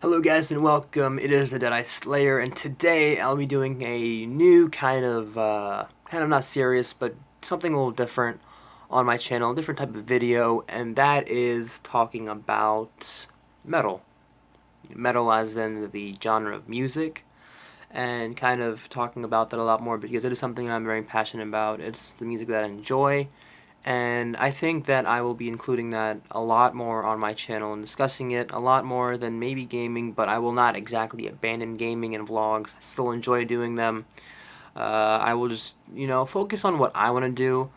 Hello guys and welcome, it is the Deadeye Slayer, and today I'll be doing a new kind of not serious, but something a little different on my channel, a different type of video, and that is talking about metal. Metal as in the genre of music, and kind of talking about that a lot more because it is something I'm very passionate about. It's the music that I enjoy, and I think that I will be including that a lot more on my channel and discussing it a lot more than maybe gaming, but I will not exactly abandon gaming and vlogs. I still enjoy doing them. I will just, focus on what I want to do.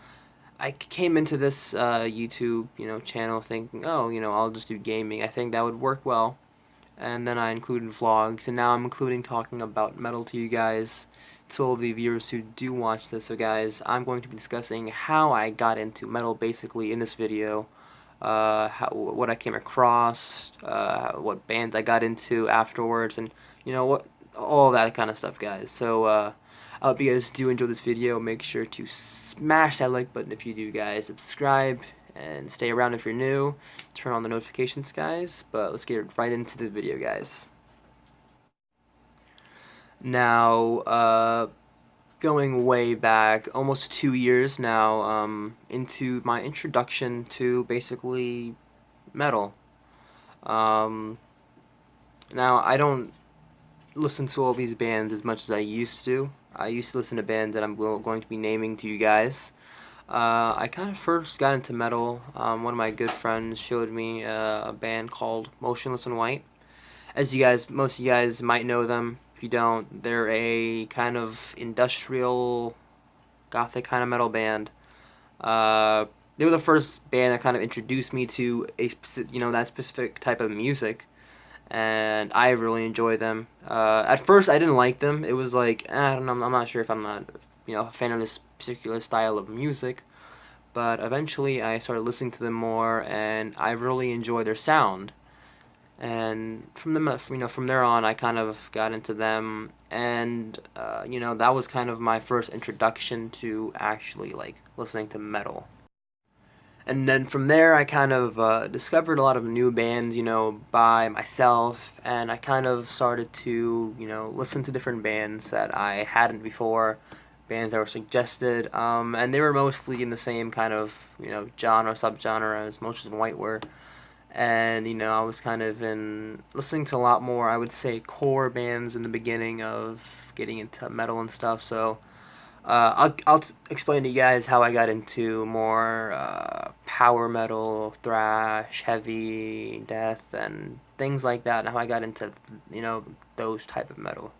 I came into this YouTube, channel thinking, oh, I'll just do gaming. I think that would work well, and then I included vlogs, and now I'm including talking about metal to you guys, to all the viewers who do watch this. So guys, I'm going to be discussing how I got into metal basically in this video, what I came across, what bands I got into afterwards, and what all that kind of stuff, guys. So I hope you guys do enjoy this video. Make sure to smash that like button if you do, guys. Subscribe and stay around if you're new. Turn on the notifications, guys. But let's get right into the video, guys. Now, going way back, almost 2 years now, into my introduction to basically metal. Um, Now, I don't listen to all these bands as much as I used to. I used to listen to bands that I'm going to be naming to you guys. I kind of first got into metal. One of my good friends showed me a band called Motionless in White. As most of you guys might know them. If you don't, they're a kind of industrial, gothic kind of metal band. Uh, they were the first band that kind of introduced me to that specific type of music, and I really enjoy them. At first, I didn't like them. It was like, I don't know, I'm not sure if I'm not, a fan of this particular style of music. But eventually, I started listening to them more, and I really enjoy their sound. And from there on, I kind of got into them, and that was kind of my first introduction to actually like listening to metal. And then from there, I kind of discovered a lot of new bands, by myself, and I kind of started to, listen to different bands that I hadn't before, bands that were suggested, and they were mostly in the same kind of, genre, subgenre as Motions in White were. And, I was kind of listening to a lot more, I would say, core bands in the beginning of getting into metal and stuff, so I'll explain to you guys how I got into more power metal, thrash, heavy, death, and things like that, and how I got into those type of metal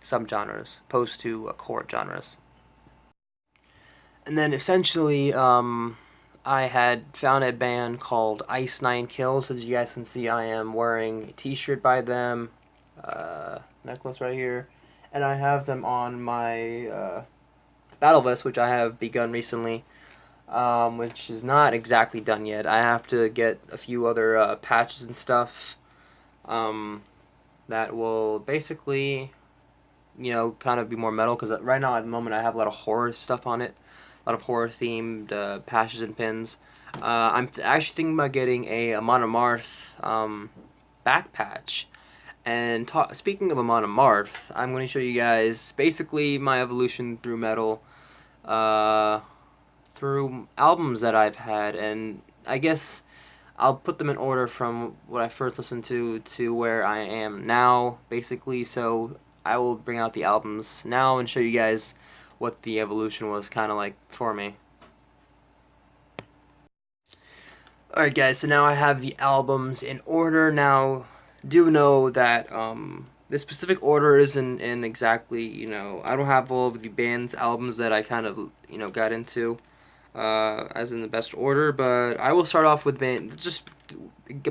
subgenres, opposed to core genres. And then essentially, I had found a band called Ice Nine Kills. As you guys can see, I am wearing a T-shirt by them, necklace right here, and I have them on my Battle Vest, which I have begun recently, which is not exactly done yet. I have to get a few other patches and stuff that will basically, kind of be more metal, because right now at the moment I have a lot of horror stuff on it, a lot of horror themed patches and pins. I'm actually thinking about getting a Amon Amarth back patch. And speaking of Amon Amarth, I'm going to show you guys basically my evolution through metal, uh, through albums that I've had, and I guess I'll put them in order from what I first listened to where I am now, basically. So I will bring out the albums now and show you guys what the evolution was kind of like for me. Alright guys, so now I have the albums in order. Now, do know that this specific order isn't in exactly, I don't have all of the band's albums that I kind of, got into as in the best order, but I will start off with just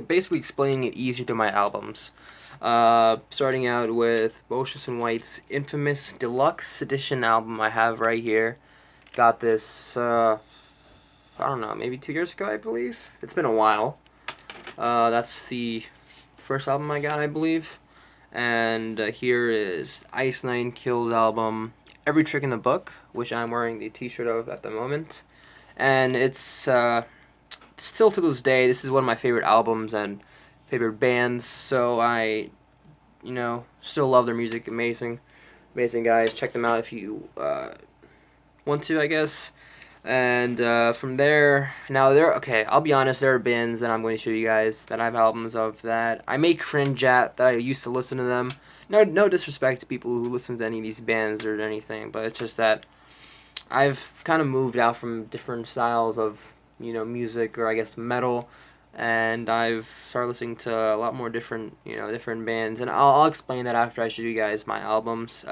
basically explaining it easier to my albums. Starting out with Motionless in White's infamous deluxe edition album I have right here. Got this, I don't know, maybe 2 years ago, I believe. It's been a while. That's the first album I got, I believe. And here is Ice Nine Kills album, Every Trick in the Book, which I'm wearing the t-shirt of at the moment. And it's still to this day, this is one of my favorite albums, and favorite bands. So I, still love their music. Amazing guys. Check them out if you want to, I guess. And from there, now there. Okay, I'll be honest. There are bands that I'm going to show you guys that I have albums of that I may cringe at. That I used to listen to them. No disrespect to people who listen to any of these bands or anything, but it's just that I've kind of moved out from different styles of music, or I guess metal, and I've started listening to a lot more different bands, and I'll explain that after I show you guys my albums.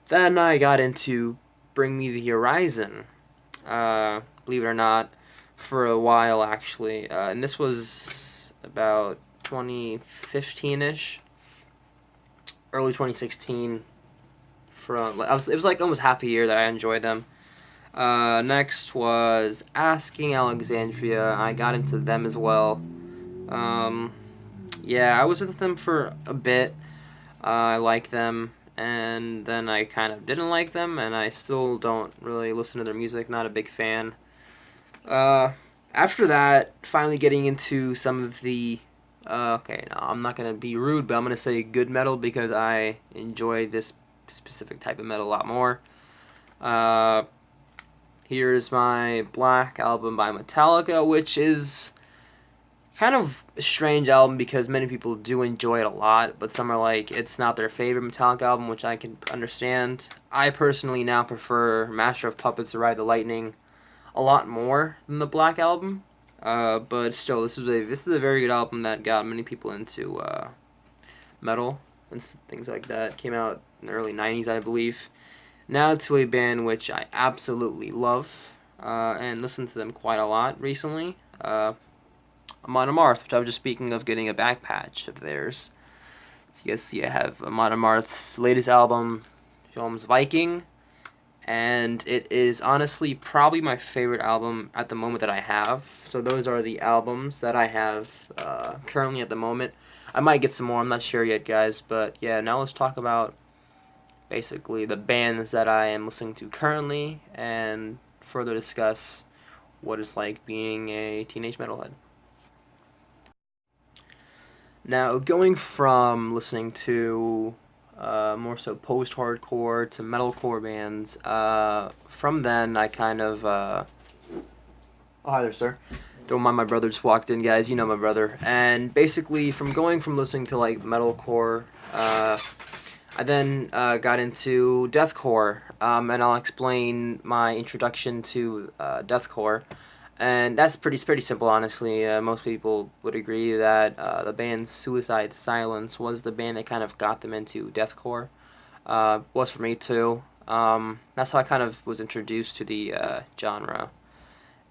Then I got into Bring Me the Horizon, believe it or not, for a while actually, and this was about 2015ish, early 2016. It was like almost half a year that I enjoyed them. Next was Asking Alexandria. I got into them as well. Um, yeah, I was with them for a bit. I like them, and then I kind of didn't like them, and I still don't really listen to their music. Not a big fan. Uh, After that, finally getting into some of the. Okay, no, I'm not gonna be rude, but I'm gonna say good metal because I enjoy this specific type of metal a lot more. Uh, Here's my Black album by Metallica, which is kind of a strange album because many people do enjoy it a lot, but some are like it's not their favorite Metallica album, which I can understand. I personally now prefer Master of Puppets to Ride the Lightning a lot more than the Black album. But still, this is a very good album that got many people into metal and things like that. Came out in the early '90s, I believe. Now to a band which I absolutely love and listen to them quite a lot recently. Amon Amarth, which I was just speaking of getting a back patch of theirs. So you guys see I have Amon Amarth's latest album, Films Viking, and it is honestly probably my favorite album at the moment that I have. So those are the albums that I have currently at the moment. I might get some more, I'm not sure yet, guys, but yeah, now let's talk about basically the bands that I am listening to currently and further discuss what it's like being a teenage metalhead. Now, going from listening to more so post-hardcore to metalcore bands, from then I kind of... Oh, hi there, sir. Don't mind my brother just walked in, guys. You know my brother. And basically, from going from listening to like metalcore, I then got into deathcore, and I'll explain my introduction to deathcore. And that's pretty simple, honestly. Most people would agree that the band Suicide Silence was the band that kind of got them into deathcore. Was for me too. That's how I kind of was introduced to the genre,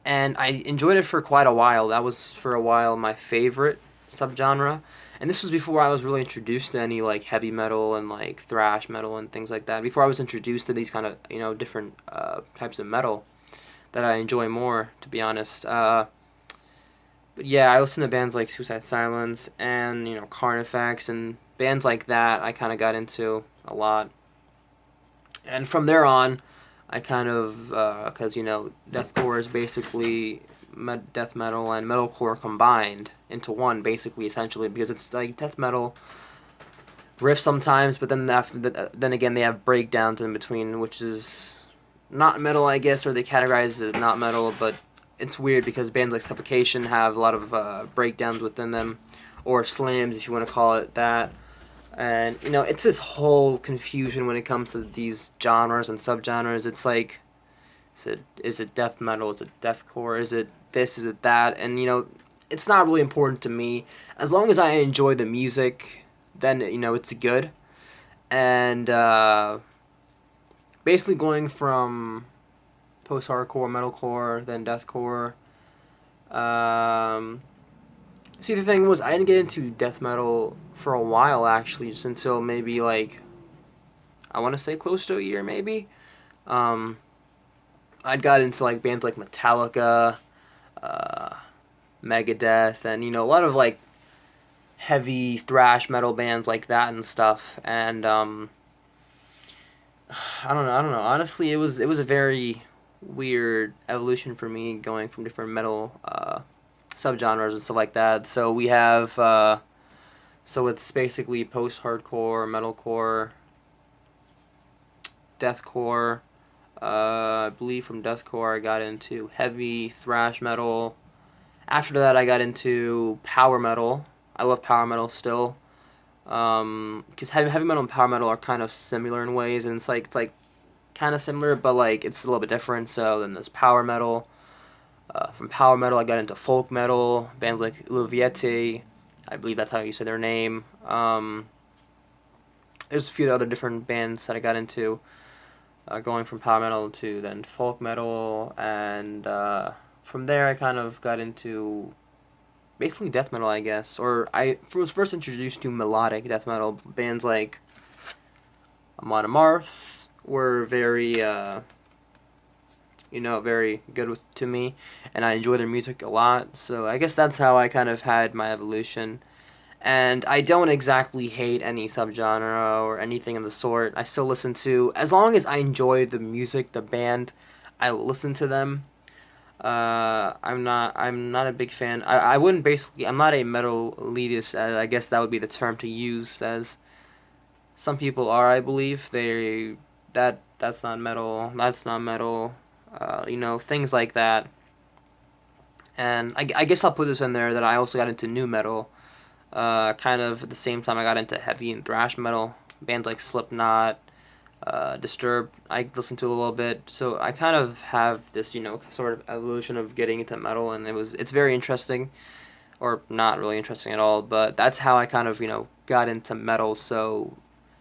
and I enjoyed it for quite a while. That was for a while my favorite subgenre, and this was before I was really introduced to any like heavy metal and like thrash metal and things like that. Before I was introduced to these kind of different types of metal that I enjoy more, to be honest. But yeah, I listen to bands like Suicide Silence and Carnifex and bands like that. I kind of got into a lot, and from there on, I kind of because deathcore is basically death metal and metalcore combined into one, basically, essentially, because it's like death metal riffs sometimes, but then again they have breakdowns in between, which is not metal, I guess, or they categorize it as not metal, but it's weird because bands like Suffocation have a lot of breakdowns within them, or slams, if you want to call it that. And, it's this whole confusion when it comes to these genres and subgenres. It's like, is it death metal? Is it deathcore? Is it this? Is it that? And, it's not really important to me. As long as I enjoy the music, then, it's good. And, basically going from post-hardcore, metalcore, then deathcore. See, the thing was, I didn't get into death metal for a while, actually, just until maybe, like, I want to say close to a year, maybe. Um, I'd got into, like, bands like Metallica, uh, Megadeth, and, a lot of, like, heavy thrash metal bands like that and stuff. And, I don't know. Honestly, it was a very weird evolution for me going from different metal subgenres and stuff like that. So we have so it's basically post-hardcore, metalcore, deathcore. I believe from deathcore I got into heavy thrash metal. After that I got into power metal. I love power metal still. Because heavy metal and power metal are kind of similar in ways, and it's like kind of similar, but like it's a little bit different. So then there's power metal. From power metal, I got into folk metal, bands like Luvieti. I believe that's how you say their name. There's a few other different bands that I got into, going from power metal to then folk metal, and from there I kind of got into basically death metal, I guess. Or I was first introduced to melodic death metal. Bands like Amon Amarth were very very good to me, and I enjoy their music a lot. So I guess that's how I kind of had my evolution. And I don't exactly hate any subgenre or anything of the sort. I still listen to, as long as I enjoy the music, the band, I will listen to them. I'm not a big fan. I wouldn't basically, I'm not a metal elitist. I guess that would be the term to use, as some people are, I believe. That's not metal. That's not metal. Things like that. And I guess I'll put this in there that I also got into new metal. Kind of at the same time I got into heavy and thrash metal. Bands like Slipknot, Disturbed, I listened to a little bit. So I kind of have this, sort of evolution of getting into metal, and it's very interesting, or not really interesting at all. But that's how I kind of got into metal. So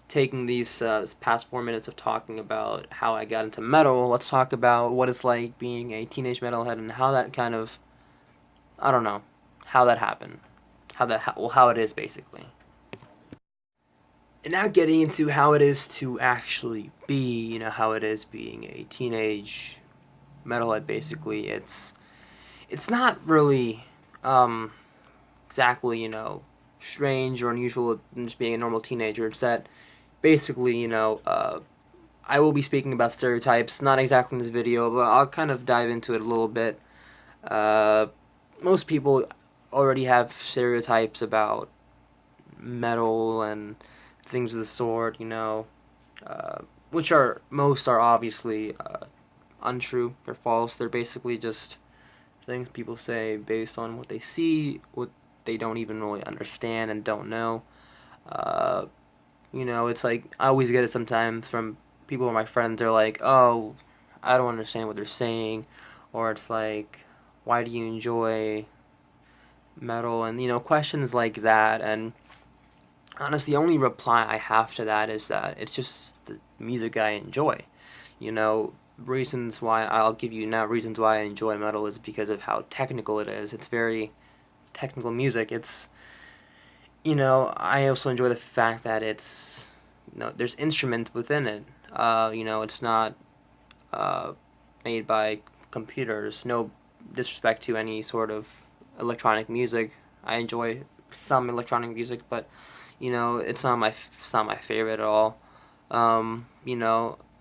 taking this past 4 minutes of talking about how I got into metal, let's talk about what it's like being a teenage metalhead and how that kind of, I don't know, how that happened, how it is basically. And now getting into how it is to actually be, how it is being a teenage metalhead. Basically, it's not really um, exactly strange or unusual than just being a normal teenager. It's that basically I will be speaking about stereotypes, not exactly in this video, but I'll kind of dive into it a little bit. Uh, Most people already have stereotypes about metal and things of the sort, uh, which most are obviously untrue. They're false. They're basically just things people say based on what they see, what they don't even really understand and don't know. Uh, it's like I always get it sometimes from people or my friends. They're like, "Oh, I don't understand what they're saying," or it's like, "Why do you enjoy metal?" And questions like that. And honestly, the only reply I have to that is that it's just the music I enjoy. You know, reasons why I'll give you now reasons why I enjoy metal is because of how technical it is. It's very technical music. I also enjoy the fact that there's instrument within it. It's not uh, made by computers. No disrespect to any sort of electronic music. I enjoy some electronic music, but it's not my favorite at all. I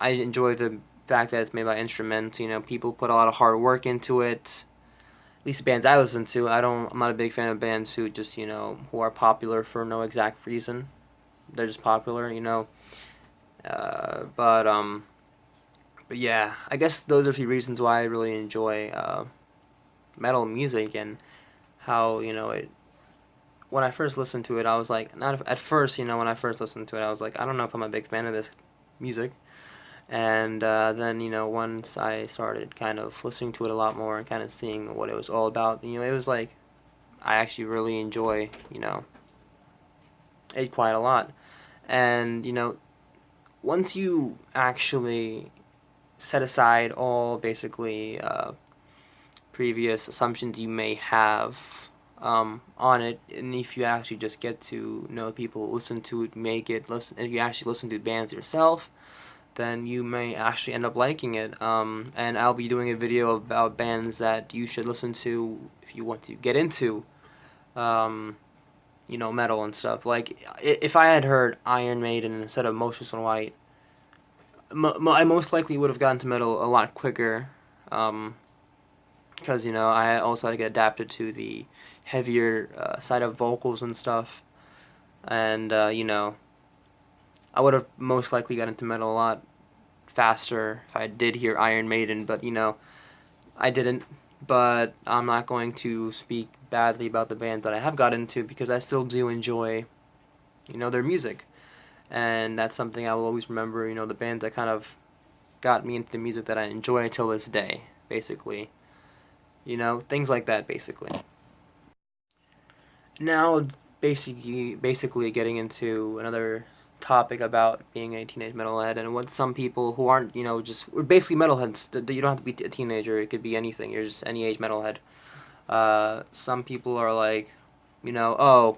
enjoy the fact that it's made by instruments. People put a lot of hard work into it. At least the bands I listen to, I'm not a big fan of bands who just who are popular for no exact reason. They're just popular. But yeah, I guess those are a few reasons why I really enjoy metal music, and how it. When I first listened to it, I was like, not at first. When I first listened to it, I was like, I don't know if I'm a big fan of this music. And then once I started kind of listening to it a lot more and kind of seeing what it was all about, it was like I actually really enjoy it quite a lot. And once you actually set aside all basically previous assumptions you may have on it, and if you actually just get to know people, listen to it, if you actually listen to bands yourself, then you may actually end up liking it. And I'll be doing a video about bands that you should listen to if you want to get into, um, metal and stuff. Like, if I had heard Iron Maiden instead of Motionless in White, I most likely would have gotten to metal a lot quicker. Um, because I also had to get adapted to the heavier side of vocals and stuff, and I would have most likely got into metal a lot faster if I did hear Iron Maiden, but I didn't. But I'm not going to speak badly about the bands that I have got into, because I still do enjoy their music, and that's something I will always remember. The bands that kind of got me into the music that I enjoy till this day, basically. Things like that, basically. Now, basically getting into another topic about being a teenage metalhead, and what some people who aren't, just we're basically metalheads. You don't have to be a teenager. It could be anything. You're just any age metalhead. Some people are like, oh,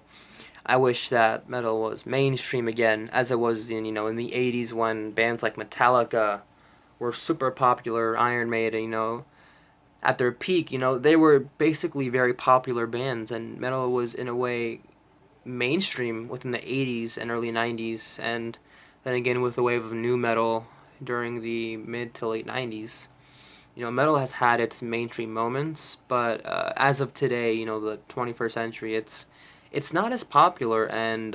I wish that metal was mainstream again, as it was in in the '80s when bands like Metallica were super popular. Iron Maiden, at their peak, they were basically very popular bands, and metal was in a way mainstream within the 80s and early 90s, and then again with the wave of new metal during the mid to late 90s. Metal has had its mainstream moments, but as of today, the 21st century, it's not as popular, and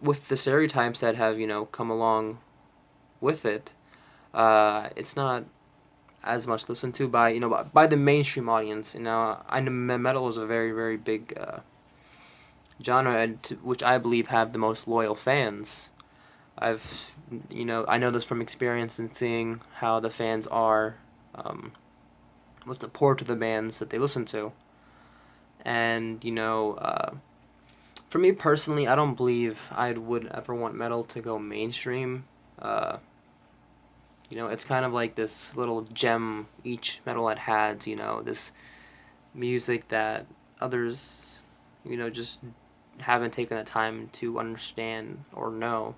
with the stereotypes that have come along with it, it's not as much listened to by by the mainstream audience. I know metal is a very very big genre, and which I believe have the most loyal fans. I've I know this from experience and seeing how the fans are um, with support to the bands that they listen to, and for me personally, I don't believe I would ever want metal to go mainstream. Uh, it's kind of like this little gem each metalhead has. This music that others, just haven't taken the time to understand or know.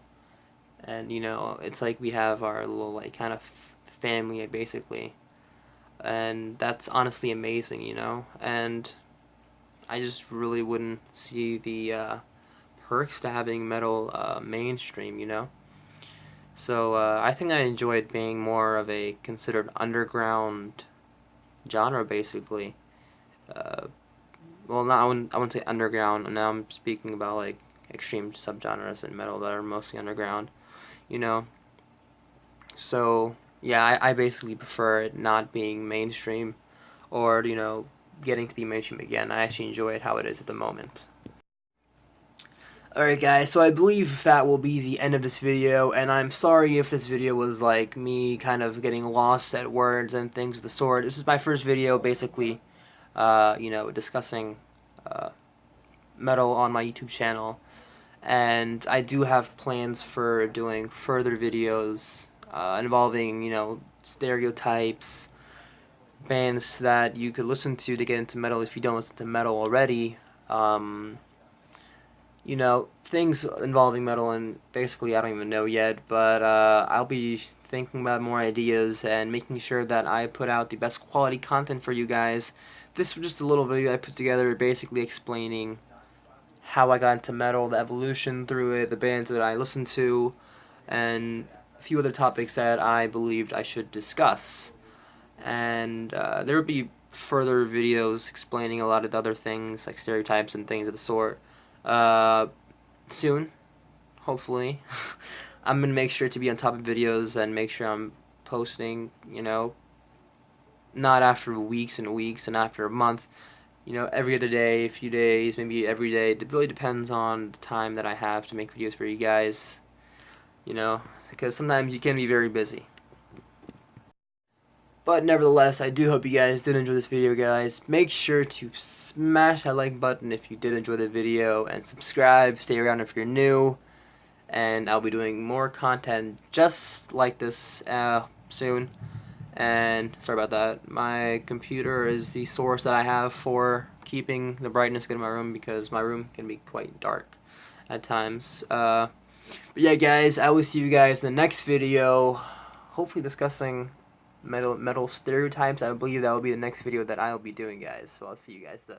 And it's like we have our little like kind of family basically, and that's honestly amazing. And I just really wouldn't see the perks to having metal mainstream. So I think I enjoyed being more of a considered underground genre, basically. Uh, well, not I wouldn't say underground. Now I'm speaking about like extreme subgenres in metal that are mostly underground. You know, so yeah, I basically prefer it not being mainstream, or getting to be mainstream again. I actually enjoy it how it is at the moment. Alright guys, so I believe that will be the end of this video, and I'm sorry if this video was like me kind of getting lost at words and things with the sword. This is my first video basically, discussing uh, metal on my YouTube channel, and I do have plans for doing further videos involving, stereotypes, bands that you could listen to get into metal if you don't listen to metal already. Things involving metal, and basically I don't even know yet, but I'll be thinking about more ideas and making sure that I put out the best quality content for you guys. This was just a little video I put together basically explaining how I got into metal, the evolution through it, the bands that I listened to, and a few other topics that I believed I should discuss. And there will be further videos explaining a lot of the other things, like stereotypes and things of the sort, uh, soon, hopefully. I'm going to make sure to be on top of videos and make sure I'm posting, not after weeks and weeks and after a month, every other day, a few days, maybe every day. It really depends on the time that I have to make videos for you guys, because sometimes you can be very busy. But nevertheless, I do hope you guys did enjoy this video, guys. Make sure to smash that like button if you did enjoy the video, and subscribe. Stay around if you're new, and I'll be doing more content just like this soon. And sorry about that. My computer is the source that I have for keeping the brightness good in my room, because my room can be quite dark at times. But yeah, guys, I will see you guys in the next video, hopefully discussing metal stereotypes. I believe that will be the next video that I'll be doing, guys. So I'll see you guys then.